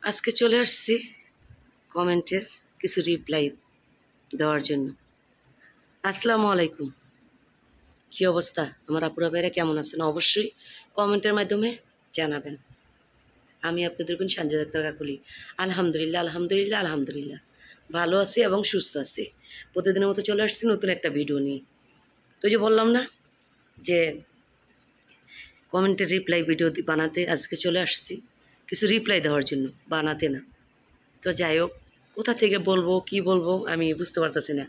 আজকে চলে আসছি কমেন্টের কিছু রিপ্লাই দেওয়ার জন্য। আসসালামু আলাইকুম, কী অবস্থা আমার আপুরা ভাইরা, কেমন আছেন? অবশ্যই কমেন্টের মাধ্যমে জানাবেন। আমি আপনাদের কোন সঞ্জয় আক্তার কাকলি। আলহামদুলিল্লাহ আলহামদুলিল্লাহ আলহামদুলিল্লাহ ভালো আছি এবং সুস্থ আছি। প্রতিদিনের মতো চলে আসছি নতুন একটা ভিডিও নিয়ে। তো যে বললাম না যে কমেন্টের রিপ্লাই ভিডিও বানাতে আজকে চলে আসছি কিছু রিপ্লাই দেওয়ার জন্য, বানাতে না। তো যাই হোক, কোথা থেকে বলবো কি বলবো আমি বুঝতে পারতেছি না।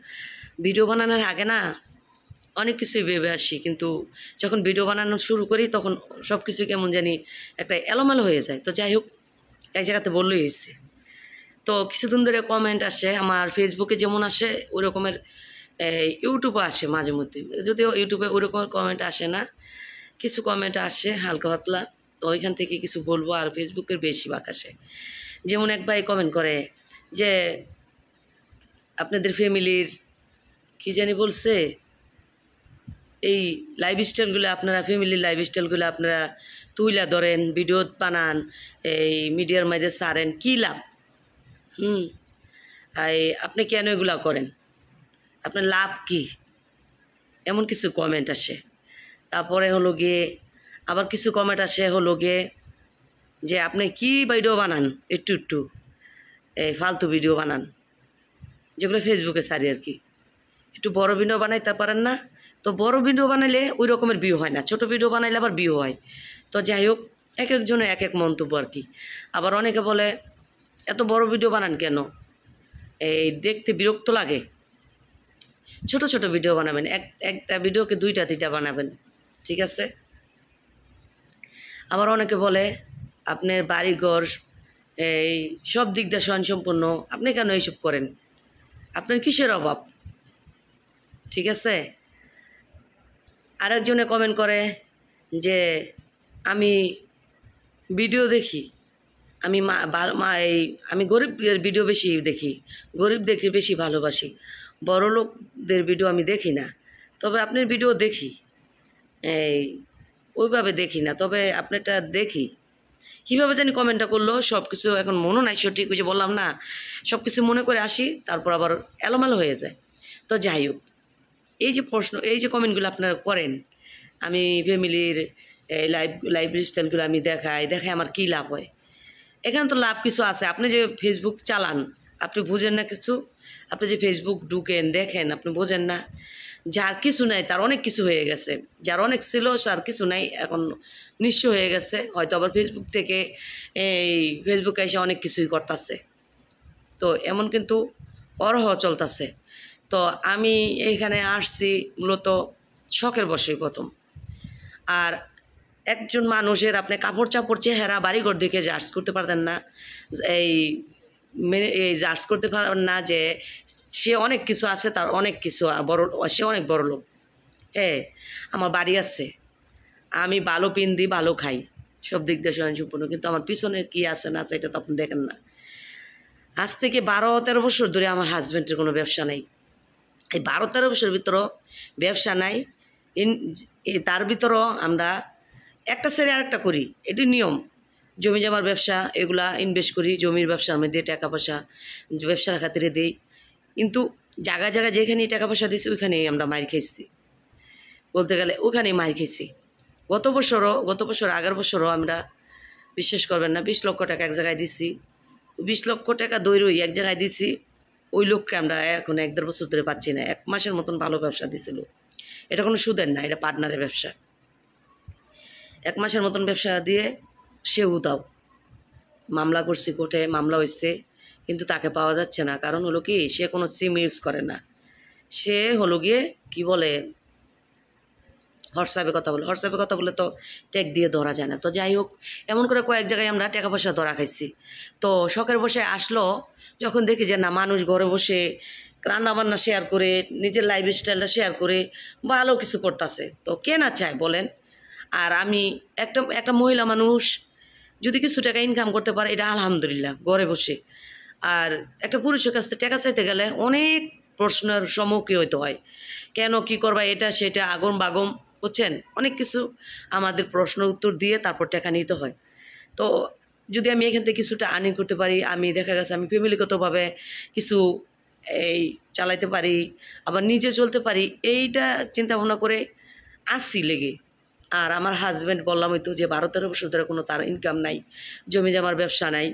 ভিডিও বানানোর আগে না অনেক কিছুই ভেবে আসি, কিন্তু যখন ভিডিও বানানো শুরু করি তখন সব কিছুই কেমন জানি একটা এলোমেলো হয়ে যায়। তো যাই হোক, এক জায়গাতে বললেই হয়েছে। তো কিছুদিন ধরে কমেন্ট আসে আমার ফেসবুকে, যেমন আসে ওই রকমের ইউটিউবে আসে মাঝে মধ্যে, যদিও ইউটিউবে ওই রকমের কমেন্ট আসে না, কিছু কমেন্ট আসে হালকা পাতলা। তো ওইখান থেকে কিছু বলবো, আর ফেসবুকের বেশিরভাগ আসে। যেমন এক ভাই কমেন্ট করে যে আপনাদের ফ্যামিলির কি জানি বলছে, এই লাইফস্টাইলগুলো আপনারা, ফ্যামিলির লাইফস্টাইলগুলো আপনারা তুইলা ধরেন, ভিডিও বানান, এই মিডিয়ার মধ্যে ছাড়েন, কী লাভ? আপনি কেন এগুলা করেন? আপনার লাভ কি? এমন কিছু কমেন্ট আসে। তারপরে হলো গিয়ে আবার কিছু কমেন্ট আসে হলো গিয়ে যে আপনি কি ভিডিও বানান, একটু একটু এই ফালতু ভিডিও বানান, যেগুলো ফেসবুকে ছাড়ি আর কি, একটু বড় ভিডিও বানাইতে পারেন না? তো বড় ভিডিও বানাইলে ওই রকমের ভিউ হয় না, ছোট ভিডিও বানাইলে আবার ভিউ হয়। তো যাই হোক, এক একজনের এক এক মন্তব্য আর কি। আবার অনেকে বলে এত বড় ভিডিও বানান কেন, এই দেখতে বিরক্ত লাগে, ছোট ছোট ভিডিও বানাবেন, একটা ভিডিওকে দুইটা তিনটা বানাবেন, ঠিক আছে? আবার অনেকে বলে আপনার বাড়িঘর এই সব দিক দিয়ে স্বয়ংসম্পূর্ণ, আপনি কেন এইসব করেন? আপনার কিসের অভাব? ঠিক আছে। আরেকজনে কমেন্ট করে যে আমি ভিডিও দেখি, আমি আমি গরিবের ভিডিও বেশি দেখি, গরিব দেখি বেশি ভালোবাসি, বড় লোকদের ভিডিও আমি দেখি না, তবে আপনার ভিডিও দেখি, এই ওইভাবে দেখি না, তবে আপনারটা দেখি। কীভাবে জানি কমেন্টটা করলো, সব কিছু এখন মনে নাই সঠিক, ওই যে বললাম না, সব কিছু মনে করে আসি, তারপর আবার এলোমেলো হয়ে যায়। তো যাই হোক, এই যে প্রশ্ন, এই যে কমেন্টগুলো আপনারা করেন, আমি ফ্যামিলির লাইফস্টাইলগুলো আমি দেখাই আমার কী লাভ হয়? এখানে তো লাভ কিছু আছে। আপনি যে ফেসবুক চালান, আপনি বুঝেন না কিছু? আপনি যে ফেসবুক ঢুকেন দেখেন, আপনি বোঝেন না? যার কিছু নাই তার অনেক কিছু হয়ে গেছে, যার অনেক ছিল তার কিছু নাই, এখন নিঃস্ব হয়ে গেছে, হয়তো আবার ফেসবুক থেকে এই ফেসবুকে এসে অনেক কিছুই করতেছে। তো এমন কিন্তু অরহ চলতেছে। তো আমি এইখানে আসছি মূলত শখের বসেই প্রথম। আর একজন মানুষের আপনি কাপড় চাপড় চেহারা বাড়িঘর দেখে জাজ করতে পারতেন না, এই জাজ করতে পারবেন না যে সে অনেক কিছু আছে, তার অনেক কিছু বড়, সে অনেক বড় লোক। হ্যাঁ, আমার বাড়ি আছে, আমি ভালো পিন্দি, ভালো খাই, সব দিক দিয়ে স্বয়ংসম্পূর্ণ, কিন্তু আমার পিছনে কি আছে না আছে এটা তো আপনি দেখেন না। আজ থেকে 12-13 বছর ধরে আমার হাজব্যান্ডের কোনো ব্যবসা নেই। এই 12-13 বছরের ভিতরও ব্যবসা নাই, তার ভিতরও আমরা একটা ছেড়ে আরেকটা করি, এটি নিয়ম। জমি জমার ব্যবসা, এগুলা ইনভেস্ট করি, জমির ব্যবসার মধ্যে টাকা পয়সা ব্যবসার খাতিরে দিই, কিন্তু জায়গায় জায়গায় যেখানেই টাকা পয়সা দিয়েছি ওইখানেই আমরা মার খেয়েছি, বলতে গেলে ওখানেই মার খেয়েছি। গত বছর আগের বছরও আমরা, বিশ্বাস করবেন না, 20 লক্ষ টাকা এক জায়গায় দিছি। 20 লক্ষ টাকা দৈরই এক জায়গায় দিছি, ওই লোককে আমরা এখন 1-1.5 বছর ধরে পাচ্ছি না। 1 মাসের মতন ভালো ব্যবসা দিছিল, এটা কোনো সুদের না, এটা পার্টনারের ব্যবসা। 1 মাসের মতন ব্যবসা দিয়ে সে উদাও, মামলা করছি কোর্টে, মামলা হয়েছে, কিন্তু তাকে পাওয়া যাচ্ছে না। কারণ হলো কি, সে কোনো সিম ইউজ করে না, সে হলো গিয়ে কি বলে হোয়াটসঅ্যাপে কথা বলে তো ট্যাগ দিয়ে ধরা যায় না। তো যাই হোক, এমন করে কয়েক জায়গায় আমরা টাকা পয়সা ধরা খাইছি। তো শখের বসে আসলো, যখন দেখি যে না, মানুষ ঘরে বসে রান্না বান্না শেয়ার করে, নিজের লাইফস্টাইলটা শেয়ার করে ভালো কিছু করতেছে, তো কে না চায় বলেন? আর আমি একটা মহিলা মানুষ যদি কিছু টাকা ইনকাম করতে পারে, এটা আলহামদুলিল্লাহ, ঘরে বসে। আর একটা পুরুষের কাছ থেকে টাকা চাইতে গেলে অনেক প্রশ্নের সম্মুখীন হইতে হয়, কেন, কি করবা, এটা সেটা, আগম বাগম, বুঝছেন, অনেক কিছু আমাদের প্রশ্নের উত্তর দিয়ে তারপর টাকা নিতে হয়। তো যদি আমি এখান থেকে কিছুটা আর্নিং করতে পারি, আমি দেখা গেছে আমি ফ্যামিলিগতভাবে কিছু এই চালাইতে পারি, আবার নিজে চলতে পারি, এইটা চিন্তা ভাবনা করে আসছি লেগে। আর আমার হাজব্যান্ড বললাম হয়তো যে 12-13 বছর ধরে কোনো তার ইনকাম নাই, জমি জমার ব্যবসা নাই।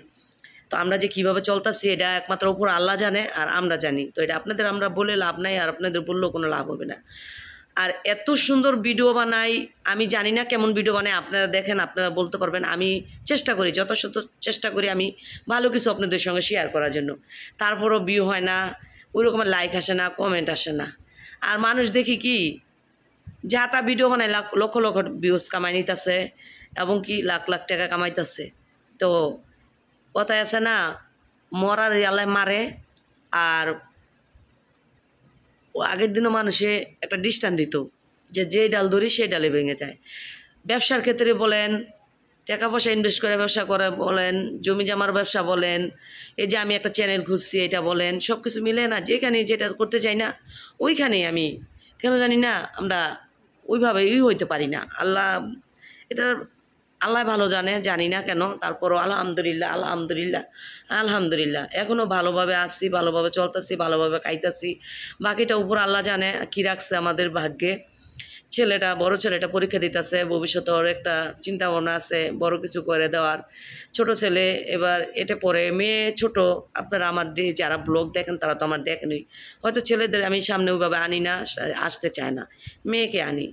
তো আমরা যে কীভাবে চলতেছি এটা একমাত্র উপর আল্লাহ জানে আর আমরা জানি। তো এটা আপনাদের আমরা বলে লাভ নাই, আর আপনাদের বললেও কোনো লাভ হবে না। আর এত সুন্দর ভিডিও বানাই, আমি জানি না কেমন ভিডিও বানাই, আপনারা দেখেন, আপনারা বলতে পারবেন। আমি চেষ্টা করি, যথাযথ চেষ্টা করি আমি ভালো কিছু আপনাদের সঙ্গে শেয়ার করার জন্য। তারপরও ভিউ হয় না, ওই রকমের লাইক আসে না, কমেন্ট আসে না। আর মানুষ দেখি কি যা তা ভিডিও বানায় লক্ষ লক্ষ ভিউজ কামাই নিতেছে এবং কি লাখ লাখ টাকা কামাইতেছে। তো কথায় আছে না, মরার আল্লাহ মারে। আর আগের দিনও মানুষে একটা দৃষ্টান্ত দিত যে যে ডাল ধরি সেই ডালে ভেঙে যায়। ব্যবসার ক্ষেত্রে বলেন, টাকা পয়সা ইনভেস্ট করে ব্যবসা করে বলেন, জমি জমার ব্যবসা বলেন, এই যে আমি একটা চ্যানেল খুঁজছি এটা বলেন, সব কিছু মিলে না যেখানে যেটা করতে চাই না ওইখানেই আমি কেন জানি না আমরা ওইভাবে হইতে পারি না। আল্লাহ এটার আল্লাহ ভালো জানে, জানি না কেন। তারপরও আলহামদুলিল্লাহ আলহামদুলিল্লাহ আলহামদুলিল্লাহ এখনও ভালোভাবে আসছি, ভালোভাবে চলতেছি, ভালোভাবে খাইতেছি। বাকিটা উপর আল্লাহ জানে কি রাখছে আমাদের ভাগ্যে। বড় ছেলেটা পরীক্ষা দিতেছে, ভবিষ্যতে ওর একটা চিন্তা ভাবনা আছে বড় কিছু করে দেওয়ার। ছোট ছেলে এবার এটা পড়ে, মেয়ে ছোট। আপনারা আমার যারা ব্লগ দেখেন তারা তো আমার দেখেনই, হয়তো ছেলেদের আমি সামনে ওইভাবে আনি না, আসতে চায় না, মেয়েকে আনি।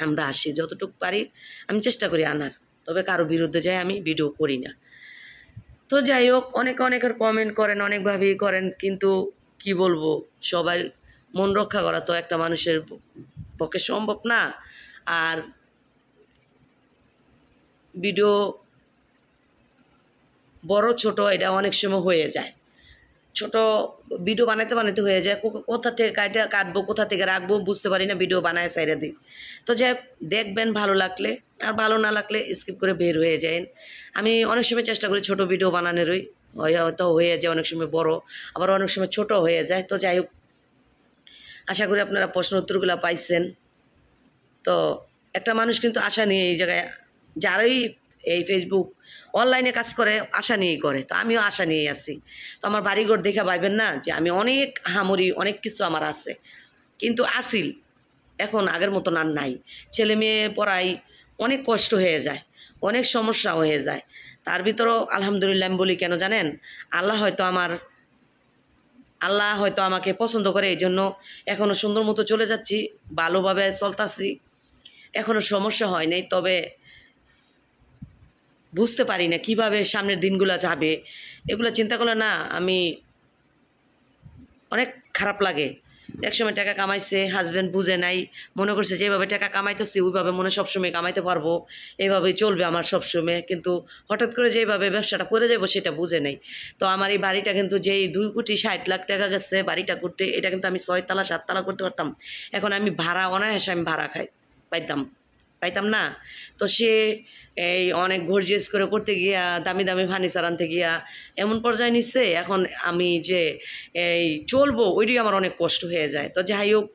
আমরা আসি যতটুকু পারি, আমি চেষ্টা করি আনার, তবে কারো বিরুদ্ধে যাই আমি ভিডিও করি না। তো যাই হোক, অনেকের কমেন্ট করেন, অনেকভাবেই করেন, কিন্তু কি বলবো, সবার মন রক্ষা করা তো একটা মানুষের পক্ষে সম্ভব না। আর ভিডিও বড় ছোট এটা অনেক সময় হয়ে যায়, ছোট ভিডিও বানাতে হয়ে যায়, কোথা থেকে কাটবো কোথা থেকে রাখবো বুঝতে পারি না, ভিডিও বানায় সাইডে দিই। তো যাই দেখবেন, ভালো লাগলে, আর ভালো না লাগলে স্কিপ করে বের হয়ে যায়। আমি অনেক সময় চেষ্টা করি ছোট ভিডিও বানানোরই, হয়তো হয়ে যায় অনেক সময় বড়, আবার অনেক সময় ছোট হয়ে যায়। তো যাই হোক, আশা করি আপনারা প্রশ্ন উত্তরগুলো পাইছেন। তো একটা মানুষ কিন্তু আশা নিয়ে এই জায়গায়, যারাই এই ফেসবুক অনলাইনে কাজ করে আশা নিয়েই করে, তো আমিও আশা নিয়েই আসছি। তো আমার বাড়িঘর দেখা পাইবেন না যে আমি অনেক হামরি, অনেক কিছু আমার আছে, কিন্তু আসিল এখন আগের মতন আর নাই। ছেলে মেয়ে পড়াই অনেক কষ্ট হয়ে যায়, অনেক সমস্যা হয়ে যায়। তার ভিতরেও আলহামদুলিল্লাহ আমি বলি, কেন জানেন, আল্লাহ হয়তো আমাকে পছন্দ করে, এই জন্য এখনও সুন্দর মতো চলে যাচ্ছি, ভালোভাবে চলতেছি, এখনও সমস্যা হয় নাই। তবে বুঝতে পারি না কিভাবে সামনের দিনগুলো যাবে, এগুলো চিন্তা করলে না আমি অনেক খারাপ লাগে। একসময় টাকা কামাইছে, হাজব্যান্ড বুঝে নাই, মনে করছে যেভাবে টাকা কামাইতেছি ওইভাবে মনে সবসময় কামাইতে পারবো, এইভাবেই চলবে আমার সবসময়। কিন্তু হঠাৎ করে যেভাবে ব্যবসাটা করে যাবো সেটা বুঝে নেই। তো আমার এই বাড়িটা কিন্তু যেই 2,60,00,000 টাকা গেছে বাড়িটা করতে, এটা কিন্তু আমি 6 তালা 7 তালা করতে পারতাম। এখন আমি ভাড়া অনায়াসে আমি ভাড়া পাইতাম না। তো সে এই অনেক গর্জিয়াস করে করতে গিয়া, দামি দামি ফার্নিচার আনতে গিয়া এমন পর্যায়ে নিচ্ছে, এখন আমি যে এই চলবো ওইটাই আমার অনেক কষ্ট হয়ে যায়। তো যাই হোক,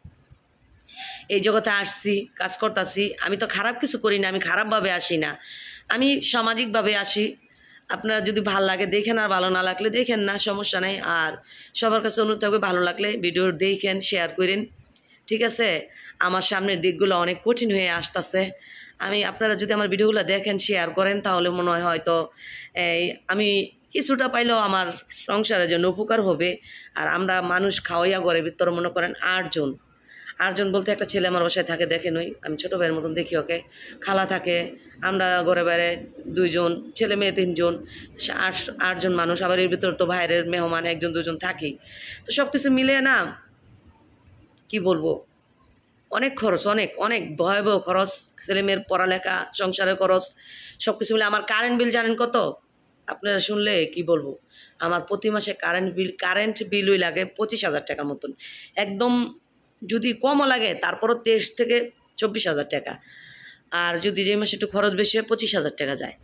এই জগতে আসছি, কাজ করতেছি, আমি তো খারাপ কিছু করি না, আমি খারাপভাবে আসি না, আমি সামাজিকভাবে আসি। আপনারা যদি ভালো লাগে দেখেন, আর ভালো না লাগলে দেখেন না, সমস্যা নেই। আর সবার কাছে অনুরোধ থাকবে, ভালো লাগলে ভিডিও দেখেন, শেয়ার করেন, ঠিক আছে। আমার সামনের দিকগুলো অনেক কঠিন হয়ে আসতেছে, আপনারা যদি আমার ভিডিওগুলো দেখেন, শেয়ার করেন, তাহলে মনে হয় হয়তো আমি কিছুটা পাইলেও আমার সংসারের জন্য উপকার হবে। আর আমরা মানুষ খাওয়াইয়া ঘরের ভিতরে মনে করেন 8জন বলতে একটা ছেলে আমার বাসায় থাকে, দেখেন ওই আমি ছোটো ভাইয়ের মতন দেখি ওকে, খালা থাকে, আমরা ঘরে বাইরে 2 জন, ছেলে মেয়ে 3 জন, 8জন মানুষ। আবার এর ভিতরে তো বাইরের মেহমান 1 জন 2 জন থাকি। তো সব কিছু মিলে না কি বলবো, অনেক খরচ, অনেক ভয়াবহ খরচ, ছেলেমেয়ের পড়ালেখা, সংসারের খরচ, সব কিছু মিলে। আমার কারেন্ট বিল জানেন কত? আপনারা শুনলে কি বলবো, আমার প্রতি মাসে কারেন্ট বিলই লাগে 25,000 টাকার মতন। একদম যদি কমও লাগে তারপরও 23 থেকে 24,000 টাকা। আর যদি যে মাসে একটু খরচ বেশি হয় 25,000 টাকা যায়।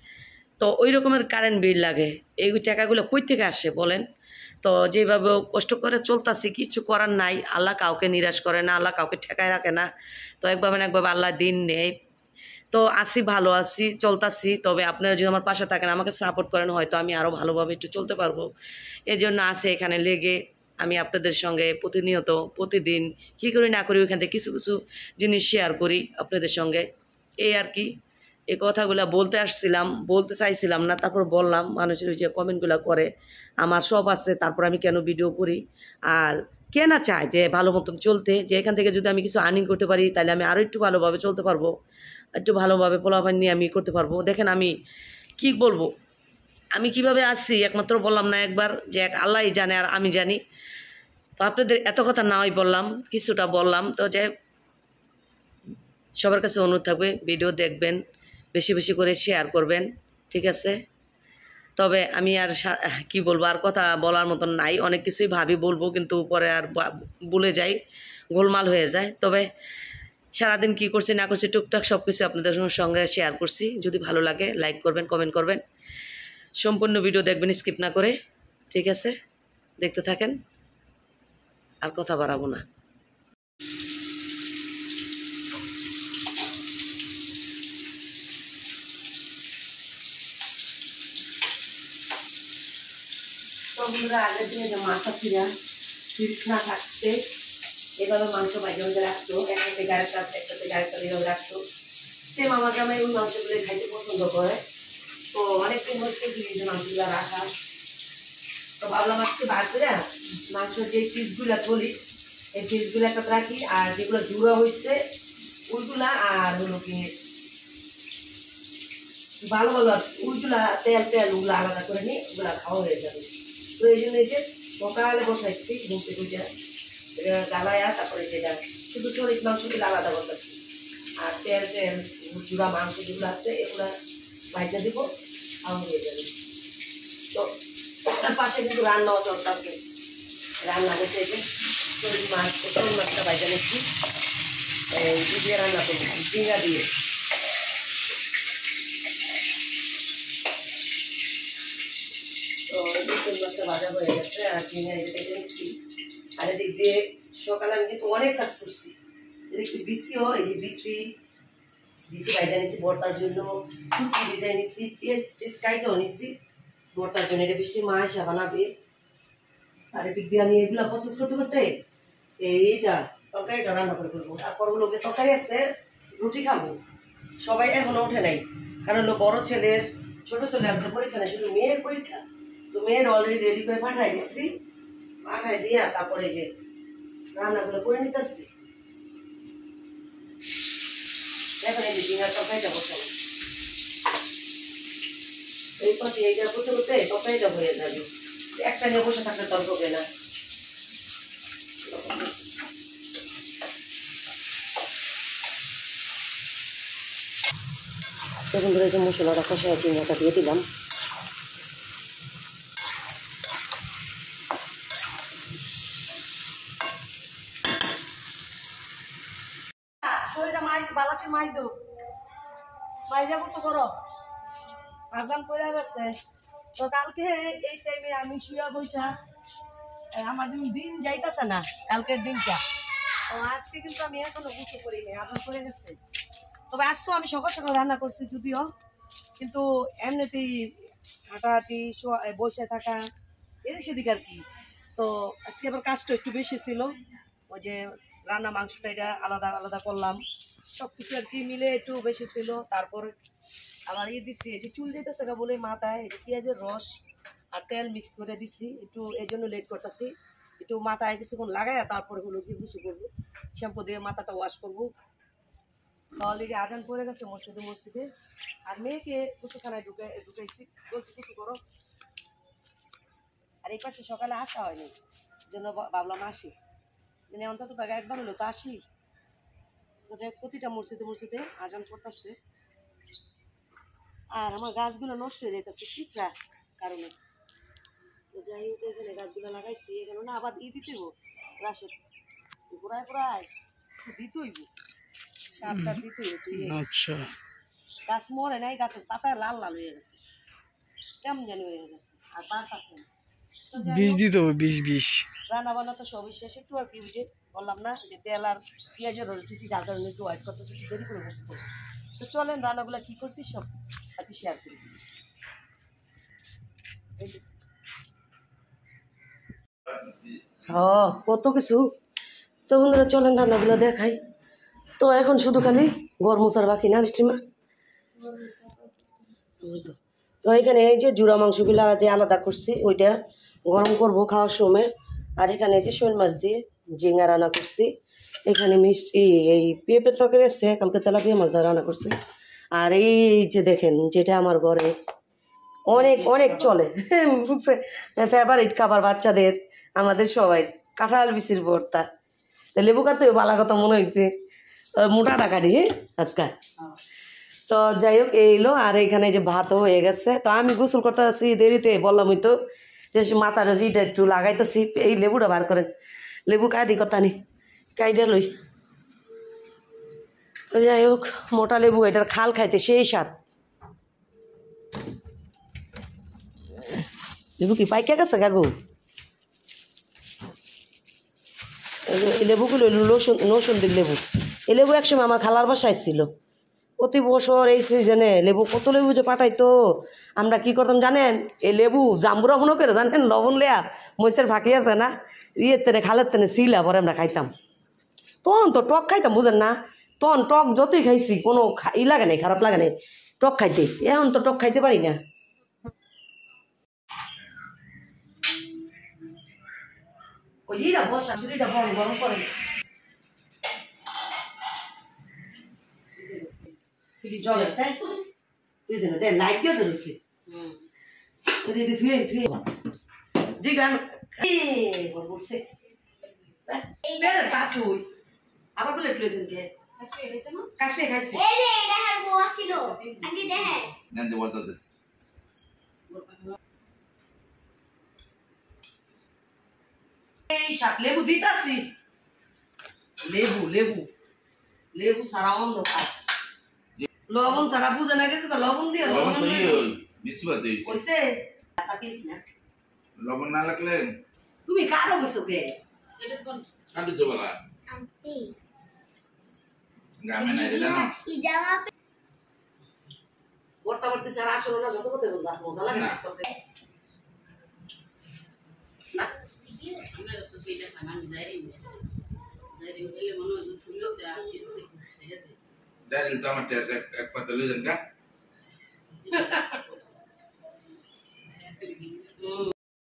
তো ওই রকমের কারেন্ট বিল লাগে। এই টাকাগুলো কই থেকে আসে বলেন? তো যেভাবে কষ্ট করে চলতেছি, কিছু করার নাই। আল্লাহ কাউকে নিরাশ করে না, আল্লাহ কাউকে ঠেকায় রাখে না। তো একভাবে না একভাবে আল্লাহ দিন নেয়। তো আছি, ভালো আছি, চলতাছি। তবে আপনারা যদি আমার পাশে থাকেন, আমাকে সাপোর্ট করেন, হয়তো আমি আরও ভালোভাবে একটু চলতে পারবো। এই জন্য আছে এখানে লেগে আমি আপনাদের সঙ্গে প্রতিনিয়ত প্রতিদিন কী করি না করি ওইখান থেকে কিছু কিছু জিনিস শেয়ার করি আপনাদের সঙ্গে। এই আর কি, এই কথাগুলো বলতে আসছিলাম, বলতে চাইছিলাম না, তারপর বললাম। মানুষের ওই যে কমেন্টগুলো করে, আমার সব আছে, তারপর আমি কেন ভিডিও করি। আর কে না চায় যে ভালো মতন চলতে, যে এখান থেকে যদি আমি কিছু আর্নিং করতে পারি তাহলে আমি আরও একটু ভালোভাবে চলতে পারবো, একটু ভালোভাবে পোলাপান নিয়ে আমি করতে পারবো। দেখেন আমি কি বলবো, আমি কিভাবে আসছি একমাত্র বললাম না একবার, যে এক আল্লাহই জানে আর আমি জানি। তো আপনাদের এত কথা নাই বললাম, কিছুটা বললাম। তো যাই হোক, সবার কাছে অনুরোধ থাকবে ভিডিও দেখবেন, বেশি বেশি করে শেয়ার করবেন, ঠিক আছে? তবে আমি আর কি বলবো, আর কথা বলার মতন নাই। অনেক কিছুই ভাবি বলবো, কিন্তু পরে আর ভুলে যাই, গোলমাল হয়ে যায়। তবে সারাদিন কি করছি না করছি টুকটাক সব কিছু আপনাদের সঙ্গে শেয়ার করছি। যদি ভালো লাগে লাইক করবেন, কমেন্ট করবেন, সম্পূর্ণ ভিডিও দেখবেন স্কিপ না করে, ঠিক আছে? দেখতে থাকেন, আর কথা বাড়াবো না। আগের দিনে যে মাথা ফিরা ফ্রিজ না থাকতে এভাবে মাংস মাঝে মধ্যে রাখতো, একটাতে গাড়ির কাছে একটাতে গাড়ির কাছে এভাবে রাখতো। সে মামা জামাই ওই মাংসগুলো খাইতে পছন্দ করে। তো অনেকদিন হচ্ছে যে মাংসগুলো রাখা। তো ভাবলাম আজকে বার করে মাংসের যে পিসগুলো বলি, এই পিসগুলো একটা রাখি, আর যেগুলো জুড়া হয়েছে ওইগুলা, আর হলো কি ভালো ভালো ওইগুলা তেল তেল ওগুলো আলাদা করে নিই, ওগুলা খাওয়া হয়ে যাবে। তো এই জন্য এই যে সকালে বসাইছি ঘুমতে ঘুরতে জ্বালায়া, তারপরে যেটা শুধু চল্লিশ মাংসগুলো আলাদা করতেছি, আর তেল তেল জুড়া মাংস যেগুলো আছে এগুলো বাইজা দিব, খাওয়া হয়ে যাবে। তো তার পাশে কিন্তু রান্নাও চলতেছে, রান্না করতে যে চল্লিশ মাছ চল্লিশ মাছটা বাইজা নিচ্ছি, দিয়ে রান্না করবো ঝিঙ্গা দিয়ে। তো চল্লিশ মাছটা ভাজা হয়ে গেছে, আর ঝিঙ্গা এটা কেটে নিচ্ছি। আর এদিক দিয়ে সকালে আমি কিন্তু অনেক কাজ করছি। একটু বিসিও, এই যে বিসি বাইজা নিচ্ছি ভর্তার জন্য, শুটকি ভিজাই নিচ্ছি, পেঁয়াজ টেস্ট কাইটাও নিচ্ছি ভর্তার জন্য। এটা বৃষ্টি মা এসে বানাবে। আর এদিক দিয়ে আমি এগুলো প্রসেস করতে করতে এইটা তরকারিটা রান্না করে ফেলবো। তারপর লোকে তরকারি আছে, রুটি খাবো। সবাই এখনো ওঠে নাই, কারণ বড় ছেলের ছোট ছেলে আজকে পরীক্ষা নেই, শুধু মেয়ের পরীক্ষা। তো মেয়ের অলরেডি রেডি করে পাঠাই দিচ্ছি, পাঠাই দিয়া তারপরে যে রান্নাগুলো করে নিতে আসছি। এখন এই যে ডিনার তরকারিটা বসাবো, এই পাশে এইটা বসে বসে তরকারিটা হয়ে যাবে। একটা নিয়ে বসে থাকলে তর্ক হবে না। তখন ধরে যে মশলাটা কষায় চিংড়াটা দিয়ে দিলাম। শরীরটা মাইজ বালাসি মাইজো মাইজা কিছু করো, আজান পড়ে গেছে। তো কালকে এই টাইমে আমি শুয়া বইসা, আমার দিন যাইতেছে না কালকের দিনটা। তো আজকে কিন্তু আমি এখনো কিছু করিনি, আজান পড়ে গেছে। তবে আজকেও আমি সকাল সকাল রান্না করছি যদিও, কিন্তু এমনিতেই হাঁটাহাঁটি বসে থাকা এদিক সেদিক আর কি। তো আজকে আবার কাজটা একটু বেশি ছিল, ওই যে রান্না মাংসটা এটা আলাদা আলাদা করলাম, সব কিছু আর কি মিলে একটু বেশি ছিল। তারপর আবার দিচ্ছি, এই যে চুল যেতেছে না বলে মাথায় এই যে পেঁয়াজের রস আর তেল মিক্স করে দিচ্ছি, একটু এই জন্য লেট করতেছি। একটু মাথায় কিছুক্ষণ লাগায় তারপরে হলো কি কিছু করবো, শ্যাম্পু দিয়ে মাথাটা ওয়াশ করবো। অলরেডি আজান পড়ে গেছে মসজিদে। আর মেয়েকে কুচুখানায় ঢুকাইছি, বলছি কুচু করো। আর এই পাশে সকালে আসা হয়নি, জন্য ভাবলাম আসি, মানে অন্তত একবার হলো তো আসি। তো যাই প্রতিটা মসজিদে আজান পড়তেছে। আর আমার গাছগুলো নষ্ট হয়ে যাইতেছে ঠিকরা কারণে। তো যাই হোক, এখানে গাছগুলো লাগাইছি, এখানে না আবার দিতে হইব, রাশের ঘোরায় দিতে হইব, সারটা দিতে হইব। আচ্ছা, গাছ মরে নাই, গাছের পাতা লাল লাল হয়ে গেছে, কেমন জানি হয়ে গেছে, আর পারতাছে না। বিষ দিতে হবে, বিষ। রান্না বান্না তো সবই শেষ, একটু আর কি বুঝে বললাম না যে তেল আর পেঁয়াজের রোল দিচ্ছি, যার কারণে একটু ওয়াইট করতেছি, একটু দেরি করে বসে পড়ি। তো চলেন রান্নাগুলো কি করছি সব আর কি শেয়ার করি। কত কিছু। তো বন্ধুরা চলেন রান্নাগুলো দেখাই। তো এখন শুধু খালি ঘর মোছার বাকি না মিষ্টিমা। তো এখানে এই যে জুড়া মাংসগুলা যে আলাদা করছি ওইটা গরম করব খাওয়ার সময়। আর এখানে এই যে শোল মাছ দিয়ে ঝিঙা রান্না করছি। এখানে মিষ্টি এই পেঁপের তরকারি আছে, কালকে তেলাপিয়া মাছ দিয়ে রান্না করছি। আর এই যে দেখেন যেটা আমার ঘরে অনেক অনেক চলে, ফেভারিট খাবার বাচ্চাদের, আমাদের সবাই, কাঁঠাল বিচির ভর্তা। তো লেবু কাটতেও ভালো কথা মনে হয়েছে, মোটাটা কাটি আজকে। তো যাই হোক এইলো। আর এখানে যে ভাতও হয়ে গেছে। তো আমি গোসল করতে আসছি দেরিতে, বললাম ওই তো যে মাথার ইটা একটু লাগাইতেছি। এই লেবুটা বার করেন, লেবু কাটি কথা নি, কাইডা লই। তো যাই হোক মোটা লেবু, এটার খাল খাইতে সেই স্বাদ। লেবু কি পাইকা গেছে কাকু? এই লেবুগুলো নসুন্দির লেবু। এই লেবু একসময় আমার খালার বাসায় ছিল, প্রতি বছর এই সিজনে লেবু, কত লেবু যে পাঠাইতো। আমরা কি করতাম জানেন, এই লেবু জাম্বুরা মনে করে জানেন, লবণ লেয়া মহিষের ফাঁকি আছে না, ইয়ের তেনে খালের তেনে শিলা পরে আমরা খাইতাম। তখন তো টক খাইতাম, বুঝেন না, তখন টক যতই খাইছি কোনো ই লাগে নাই, খারাপ লাগে নাই টক খাইতে। এখন তো টক খাইতে পারি না। ওই জিরা বসা সেটা গরম গরম করে জলে তাই লাইট গেছে রয়েছে জি গান বলছে আবার বলে প্লেছেন কে কাশ্মীর খাইছে এই শাক লেবু দিতাছি, লেবু লেবু লেবু সারা অন্ধকার, লবণ সারা বুঝে না গেছে, লবণ দিয়ে লবণ না লাগলে তুমি কারো বসো কে কাটি তো বলা গ্রামে নাই জানো করতে পারতে সারা আসলো না, যত কথা বলবা মজা লাগে না না আমরা তো দুইটা খানা যাই যাই বলে মনে হয় ছুলো তে আর কি দেখতে দাঁড়িয়ে তো আমার এক পাতা লইলেন কা